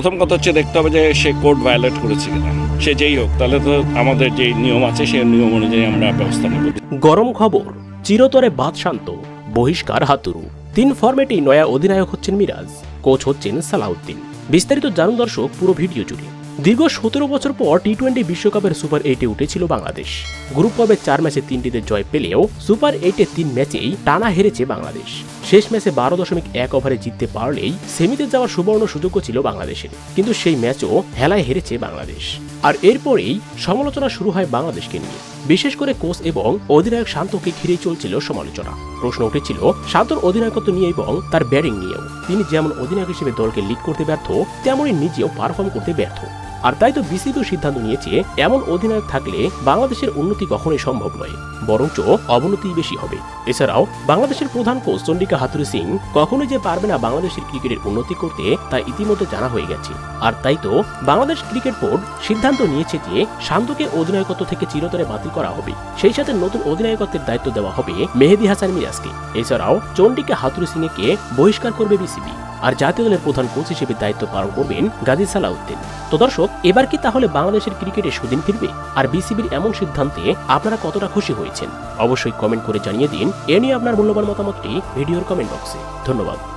প্রথম কথা হচ্ছে দেখতে হবে যে সে কোড ভায়োলেট করেছে কিনা। সে যেই হোক, তাহলে তো আমাদের যে নিয়ম আছে সেই নিয়ম অনুযায়ী আমরা ব্যবস্থা নেব। গরম খবর, চিরতরে বাদ শান্ত, বহিষ্কার হাতুরু। 3 ফরম্যাটেই নয়া অধিনায়ক হচ্ছেন মিরাজ, কোচ হচ্ছেন সালাউদ্দিন। বিস্তারিত জানুন দর্শক পুরো ভিডিও জুড়ে। দীর্ঘ 17 বছর পর টি-20 বিশ্বকাপের সুপার 8-এ উঠেছিল বাংলাদেশ। গ্রুপ পর্বে 4 ম্যাচে 3টিতে জয় পেলেও সুপার 8-এ 3 ম্যাচেই টানা হেরেছে বাংলাদেশ। শেষ ম্যাচে 12.1 ওভারে জিততে পারলেই সেমিতে যাওয়ার সুবর্ণ সুযোগও ছিল বাংলাদেশের, কিন্তু সেই ম্যাচও হেলায় হেরেছে বাংলাদেশ। আর এরপরেই সমালোচনা শুরু হয় বাংলাদেশকে নিয়ে। বিশেষ করে কোচ এবং অধিনায়ক শান্তকে ঘিরেই চলছিল সমালোচনা। প্রশ্ন উঠেছিল শান্তর অধিনায়কত্ব নিয়ে এবং তার ব্যাটিং নিয়েও। তিনি যেমন অধিনায়ক হিসেবে দলকে লিড করতে ব্যর্থ, তেমনই নিজেও পারফর্ম করতে ব্যর্থ। আর তাই তো বিসিবিও সিদ্ধান্ত নিয়েছে এমন অধিনায়ক থাকলে বাংলাদেশের উন্নতি কখনোই সম্ভব নয়, বরঞ্চ অবনতি বেশি হবে। এছাড়াও বাংলাদেশের প্রধান কোচ চন্ডিকা হাথুরু সিং কখনোই যে পারবে না বাংলাদেশের ক্রিকেটের উন্নতি করতে, তা ইতিমধ্যে জানা হয়ে গেছে। আর তাই তো বাংলাদেশ ক্রিকেট বোর্ড সিদ্ধান্ত নিয়েছে যে শান্তকে অধিনায়কত্ব থেকে চিরতরে বাতিল করা হবে, সেই সাথে নতুন অধিনায়কত্বের দায়িত্ব দেওয়া হবে মেহেদী হাসান মিরাজকে। এছাড়াও চন্ডিকা হাথুরু সিং কে বহিষ্কার করবে বিসিবি, আর জাতীয় দলের প্রধান কোচ হিসেবে দায়িত্ব পালন করবেন গাজী সালাউদ্দিন। তো দর্শক, এবার কি তাহলে বাংলাদেশের ক্রিকেটে সুদিন ফিরবে? আর বিসিবির এমন সিদ্ধান্তে আপনারা কতটা খুশি হয়েছেন অবশ্যই কমেন্ট করে জানিয়ে দিন। এ নিয়ে আপনার মূল্যবান মতামতটি ভিডিওর কমেন্ট বক্সে। ধন্যবাদ।